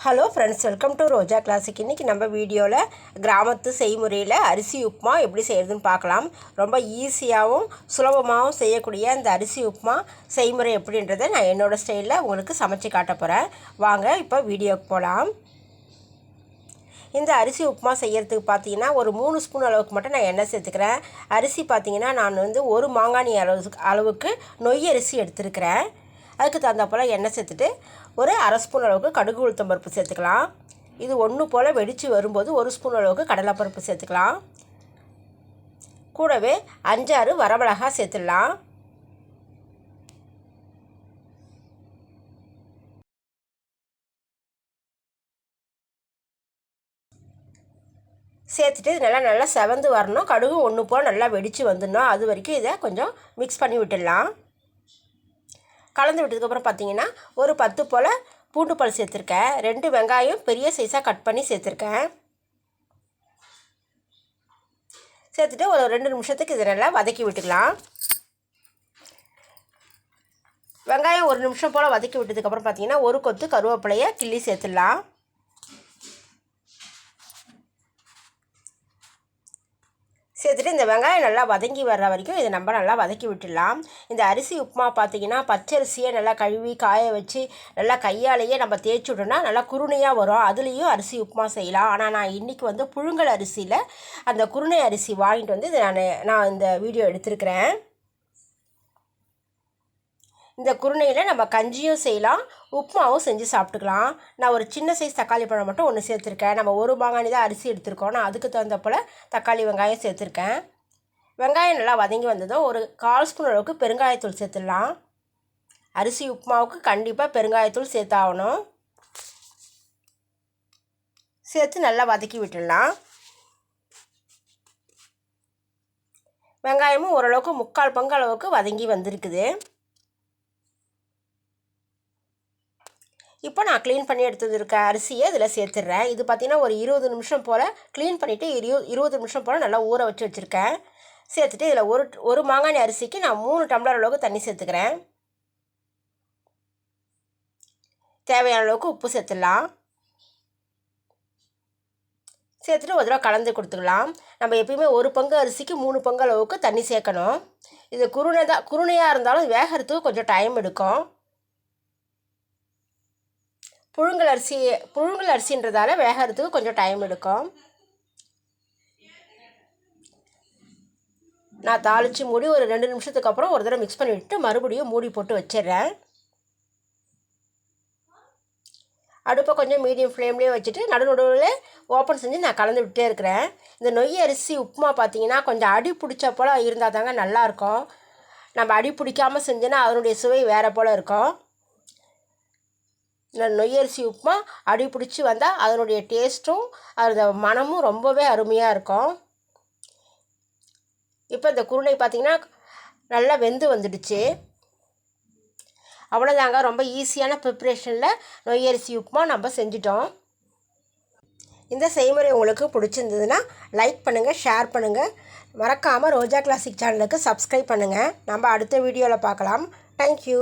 Hello friends, welcome to Roja classic. இன்றைக்கி நம்ம வீடியோவில் கிராமத்து செய்முறையில் அரிசி உப்புமா எப்படி செய்கிறதுன்னு பார்க்கலாம். ரொம்ப ஈஸியாகவும் சுலபமாகவும் செய்யக்கூடிய இந்த அரிசி உப்புமா செய்முறை எப்படின்றத நான் என்னோடய ஸ்டைலில் உங்களுக்கு சமைச்சு காட்ட போகிறேன். வாங்க இப்போ வீடியோக்கு போகலாம். இந்த அரிசி உப்புமா செய்கிறதுக்கு பார்த்தீங்கன்னா ஒரு 3 ஸ்பூன் அளவுக்கு மட்டும் நான் எண்ணெய் சேர்த்துக்கிறேன். அரிசி பார்த்தீங்கன்னா நான் ஒரு மாங்கானி அளவுக்கு நொய் அரிசி எடுத்துருக்கிறேன். அதுக்கு தகுந்த போல் எண்ணெய் சேர்த்துட்டு ஒரு அரை ஸ்பூன் அளவுக்கு கடுகு உளுத்தம் பருப்பு சேர்த்துக்கலாம். இது ஒன்று போல் வெடித்து வரும்போது 1 ஸ்பூன் அளவுக்கு கடலைப்பருப்பு சேர்த்துக்கலாம். கூடவே 5-6 வரமிளகா சேர்த்துடலாம். சேர்த்துட்டு நல்லா செவந்து வரணும். கடுகு ஒன்று போல் நல்லா வெடித்து வந்துடணும். அது வரைக்கும் இதை கொஞ்சம் மிக்ஸ் பண்ணி விட்டுடலாம். கலந்து விட்டதுக்கப்புறம் பார்த்தீங்கன்னா ஒரு 10 போல் பூண்டு பல் சேர்த்துருக்கேன். 2 வெங்காயம் பெரிய சைஸாக கட் பண்ணி சேர்த்துருக்கேன். சேர்த்துட்டு ஒரு 2 நிமிஷத்துக்கு இதை நல்லா வதக்கி விட்டுக்கலாம். வெங்காயம் 1 நிமிஷம் போல் வதக்கி விட்டதுக்கப்புறம் பார்த்தீங்கன்னா ஒரு கொத்து கருவேப்பிலையை கிள்ளி சேர்த்துடலாம். சேர்த்துட்டு இந்த வெங்காயம் நல்லா வதங்கி வர்ற வரைக்கும் இதை நம்ம நல்லா வதக்கி விட்டுடலாம். இந்த அரிசி உப்புமா பார்த்திங்கன்னா பச்சரிசியை நல்லா கழுவி காய வச்சு நல்லா கையாலேயே நம்ம தேய்ச்சி விட்டோம்னா நல்லா குருணையாக வரும். அதுலேயும் அரிசி உப்புமா செய்யலாம். ஆனால் நான் இன்றைக்கி புழுங்கல் அரிசியில் அந்த குருணை அரிசி வாங்கிட்டு வந்து நான் இந்த வீடியோ எடுத்திருக்கிறேன். இந்த குருணையில் நம்ம கஞ்சியும் செய்யலாம், உப்புமாவும் செஞ்சு சாப்பிட்டுக்கலாம். நான் ஒரு சின்ன சைஸ் தக்காளி பழம் மட்டும் ஒன்று சேர்த்துருக்கேன். நம்ம ஒரு மாங்கானி தான் அரிசி எடுத்துருக்கோம். நான் அதுக்கு தகுந்த போல் தக்காளி வெங்காயம் சேர்த்துருக்கேன். வெங்காயம் நல்லா வதங்கி வந்ததும் ஒரு 1/4 ஸ்பூன் அளவுக்கு பெருங்காயத்தூள் சேர்த்துடலாம். அரிசி உப்புமாவுக்கு கண்டிப்பாக பெருங்காயத்தூள் சேர்த்தாகணும். சேர்த்து நல்லா வதக்கி விட்டுடலாம். வெங்காயமும் ஓரளவுக்கு 3/4 பங்கு அளவுக்கு வதங்கி வந்திருக்குது. இப்போ நான் க்ளீன் பண்ணி எடுத்தது இருக்க அரிசியை இதில் சேர்த்துடுறேன். இது பார்த்திங்கன்னா ஒரு 20 நிமிஷம் போல் க்ளீன் பண்ணிவிட்டு 20 நிமிஷம் போல் நல்லா ஊற வச்சுருக்கேன். சேர்த்துட்டு இதில் ஒரு மாங்கானி அரிசிக்கு நான் 3 டம்ளர் அளவுக்கு தண்ணி சேர்த்துக்கிறேன். தேவையான அளவுக்கு உப்பு சேர்த்துடலாம். சேர்த்துட்டு ஒரு தடவை கலந்து கொடுத்துக்கலாம். நம்ம எப்பயுமே 1 பங்கு அரிசிக்கு 3 பங்கு அளவுக்கு தண்ணி சேர்க்கணும். இது குருணையாக இருந்தாலும் வேகிறதுக்கு கொஞ்சம் டைம் எடுக்கும். புழுங்கல் அரிசின்றதால வேகிறதுக்கு கொஞ்சம் டைம் எடுக்கும். நான் தாளித்து மூடி ஒரு 2 நிமிஷத்துக்கு அப்புறம் ஒரு தடவை மிக்ஸ் பண்ணி விட்டு மறுபடியும் மூடி போட்டு வச்சிடுறேன். அடுப்பை கொஞ்சம் மீடியம் ஃப்ளேம்லேயே வச்சுட்டு நடுவில் ஓப்பன் செஞ்சு நான் கலந்து விட்டே இருக்கிறேன். இந்த நொய் அரிசி உப்புமா பார்த்திங்கன்னா கொஞ்சம் அடி பிடிச்ச போல் இருந்தால் தாங்க நல்லாயிருக்கும். நம்ம அடி பிடிக்காமல் செஞ்சோன்னா அதனுடைய சுவை வேறு போல் இருக்கும். இந்த நொய்யரிசி உப்புமா அடி பிடிச்சி வந்தால் அதனுடைய டேஸ்ட்டும் அந்த மனமும் ரொம்பவே அருமையாக இருக்கும். இப்போ இந்த குருணை பார்த்திங்கன்னா நல்லா வெந்து வந்துடுச்சு. அவ்வளோதாங்க, ரொம்ப ஈஸியான ப்ரிப்ரேஷனில் நொய்யரிசி உப்புமா நம்ம செஞ்சிட்டோம். இந்த செய்முறை உங்களுக்கு பிடிச்சிருந்ததுன்னா லைக் பண்ணுங்கள், ஷேர் பண்ணுங்கள். மறக்காமல் ரோஜா கிளாசிக் சேனலுக்கு சப்ஸ்கிரைப் பண்ணுங்கள். நம்ம அடுத்த வீடியோவில் பார்க்கலாம். தேங்க்யூ.